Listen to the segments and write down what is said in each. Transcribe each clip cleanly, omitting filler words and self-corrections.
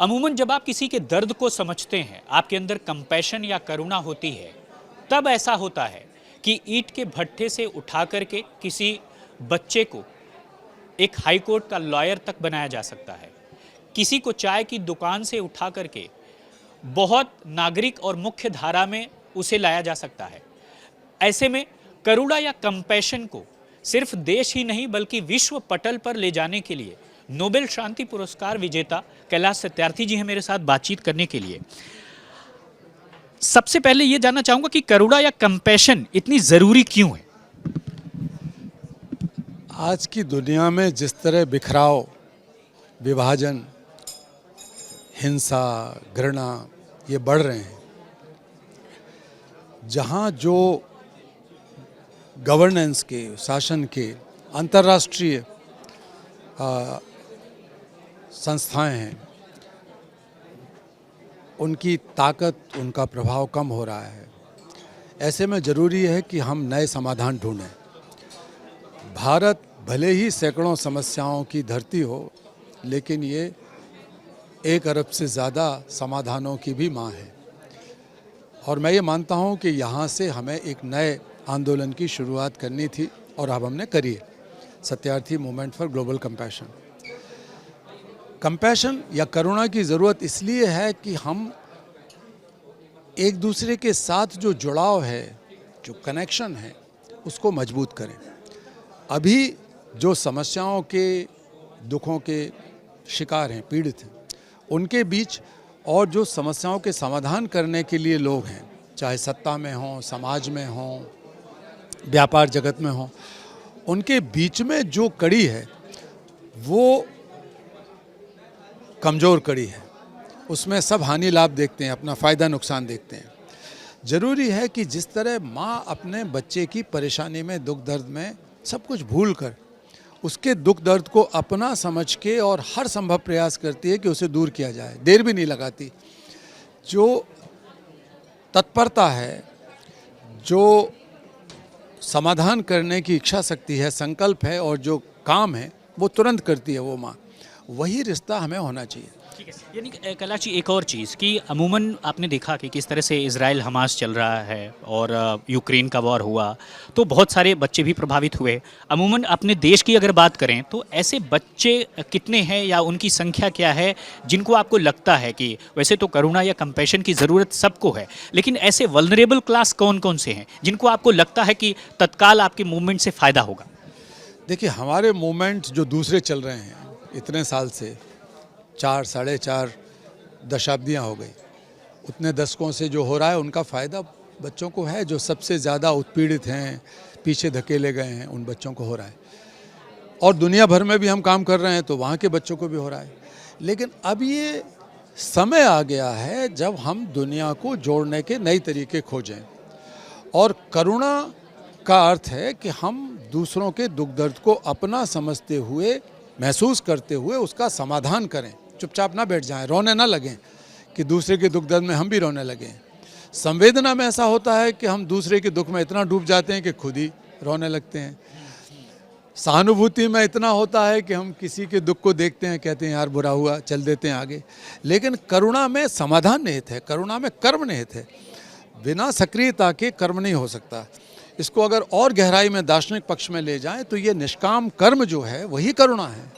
अमूमन जब आप किसी के दर्द को समझते हैं, आपके अंदर कंपैशन या करुणा होती है, तब ऐसा होता है कि ईंट के भट्ठे से उठा करके किसी बच्चे को एक हाई कोर्ट का लॉयर तक बनाया जा सकता है। किसी को चाय की दुकान से उठा करके बहुत नागरिक और मुख्य धारा में उसे लाया जा सकता है। ऐसे में करुणा या कंपैशन को सिर्फ देश ही नहीं बल्कि विश्व पटल पर ले जाने के लिए नोबेल शांति पुरस्कार विजेता कैलाश सत्यार्थी जी हैं मेरे साथ बातचीत करने के लिए। सबसे पहले ये जानना चाहूंगा कि करुणा या कंपैशन इतनी जरूरी क्यों है? आज की दुनिया में जिस तरह बिखराव, विभाजन, हिंसा, घृणा ये बढ़ रहे हैं, जहाँ जो गवर्नेंस के, शासन के अंतर्राष्ट्रीय संस्थाएं हैं, उनकी ताकत, उनका प्रभाव कम हो रहा है। ऐसे में ज़रूरी है कि हम नए समाधान ढूंढें। भारत भले ही सैकड़ों समस्याओं की धरती हो, लेकिन ये 1 अरब से ज़्यादा समाधानों की भी माँ है। और मैं ये मानता हूँ कि यहाँ से हमें एक नए आंदोलन की शुरुआत करनी थी और अब हमने करी है। Satyarthi movement for global compassion. Compassion या करुणा की ज़रूरत इसलिए है कि हम एक दूसरे के साथ जो जुड़ाव है, जो कनेक्शन है, उसको मजबूत करें। अभी जो समस्याओं के, दुखों के शिकार हैं, पीड़ित हैं, उनके बीच और जो समस्याओं के समाधान करने के लिए लोग हैं, चाहे सत्ता में हों, समाज में हों, व्यापार जगत में हों, उनके बीच में जो कड़ी है वो कमज़ोर कड़ी है। उसमें सब हानि लाभ देखते हैं, अपना फ़ायदा नुकसान देखते हैं। ज़रूरी है कि जिस तरह माँ अपने बच्चे की परेशानी में, दुख दर्द में सब कुछ भूल कर उसके दुख दर्द को अपना समझ के और हर संभव प्रयास करती है कि उसे दूर किया जाए, देर भी नहीं लगाती। जो तत्परता है, जो समाधान करने की इच्छा शक्ति है, संकल्प है और जो काम है वो तुरंत करती है वो माँ। वही रिश्ता हमें होना चाहिए। ठीक है, यानी कैलाश जी एक और चीज़ कि अमूमन आपने देखा कि किस तरह से इजराइल हमास चल रहा है और यूक्रेन का वॉर हुआ तो बहुत सारे बच्चे भी प्रभावित हुए। अमूमन अपने देश की अगर बात करें तो ऐसे बच्चे कितने हैं या उनकी संख्या क्या है जिनको आपको लगता है कि वैसे तो करुणा या कंपैशन की ज़रूरत सबको है, लेकिन ऐसे वल्नरेबल क्लास कौन कौन से हैं जिनको आपको लगता है कि तत्काल आपके मूवमेंट से फ़ायदा होगा? देखिए, हमारे मूवमेंट जो दूसरे चल रहे हैं इतने साल से, 4 साढ़े 4 दशाब्दियाँ हो गई, उतने दशकों से जो हो रहा है उनका फ़ायदा बच्चों को है। जो सबसे ज़्यादा उत्पीड़ित हैं, पीछे धकेले गए हैं, उन बच्चों को हो रहा है। और दुनिया भर में भी हम काम कर रहे हैं तो वहाँ के बच्चों को भी हो रहा है। लेकिन अब ये समय आ गया है जब हम दुनिया को जोड़ने के नए तरीके खोजें। और करुणा का अर्थ है कि हम दूसरों के दुख दर्द को अपना समझते हुए, महसूस करते हुए उसका समाधान करें। चुपचाप ना बैठ जाएं, रोने ना लगें कि दूसरे के दुख दर्द में हम भी रोने लगें। संवेदना में ऐसा होता है कि हम दूसरे के दुख में इतना डूब जाते हैं कि खुद ही रोने लगते हैं। सहानुभूति में इतना होता है कि हम किसी के दुख को देखते हैं, कहते हैं यार बुरा हुआ, चल देते हैं आगे। लेकिन करुणा में समाधान निहित है, करुणा में कर्म निहित है। बिना सक्रियता के कर्म नहीं हो सकता। इसको अगर और गहराई में दार्शनिक पक्ष में ले जाएं तो ये निष्काम कर्म जो है वही करुणा है,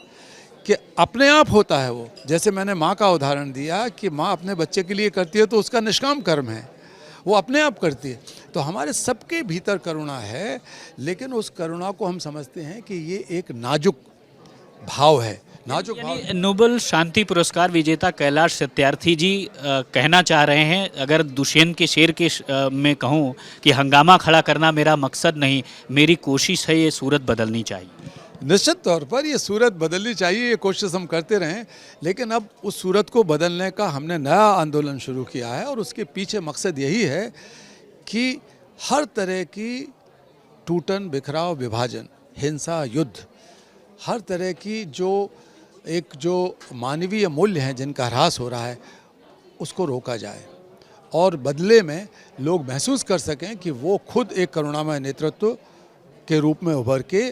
कि अपने आप होता है वो। जैसे मैंने माँ का उदाहरण दिया कि माँ अपने बच्चे के लिए करती है तो उसका निष्काम कर्म है, वो अपने आप करती है। तो हमारे सबके भीतर करुणा है, लेकिन उस करुणा को हम समझते हैं कि ये एक नाजुक भाव है। नाजुक भाव। नोबेल शांति पुरस्कार विजेता कैलाश सत्यार्थी जी कहना चाह रहे हैं, अगर दुष्यंत के शेर के में कहूँ कि हंगामा खड़ा करना मेरा मकसद नहीं, मेरी कोशिश है ये सूरत बदलनी चाहिए। निश्चित तौर पर ये सूरत बदलनी चाहिए, ये कोशिश हम करते रहें। लेकिन अब उस सूरत को बदलने का हमने नया आंदोलन शुरू किया है और उसके पीछे मकसद यही है कि हर तरह की टूटन, बिखराव, विभाजन, हिंसा, युद्ध, हर तरह की जो मानवीय मूल्य हैं जिनका ह्रास हो रहा है, उसको रोका जाए और बदले में लोग महसूस कर सकें कि वो खुद एक करुणामय नेतृत्व के रूप में उभर के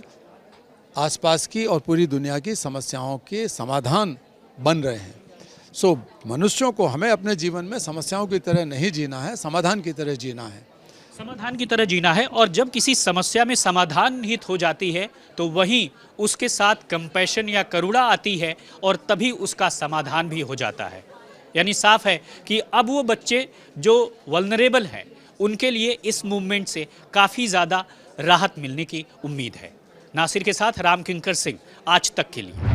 आसपास की और पूरी दुनिया की समस्याओं के समाधान बन रहे हैं। सो मनुष्यों को हमें अपने जीवन में समस्याओं की तरह नहीं जीना है, समाधान की तरह जीना है। समाधान की तरह जीना है, और जब किसी समस्या में समाधान निहित हो जाती है तो वहीं उसके साथ कंपैशन या करुणा आती है और तभी उसका समाधान भी हो जाता है। यानी साफ है कि अब वो बच्चे जो वल्नरेबल हैं उनके लिए इस मूवमेंट से काफ़ी ज़्यादा राहत मिलने की उम्मीद है। नासिर के साथ राम किंकर सिंह, आज तक के लिए।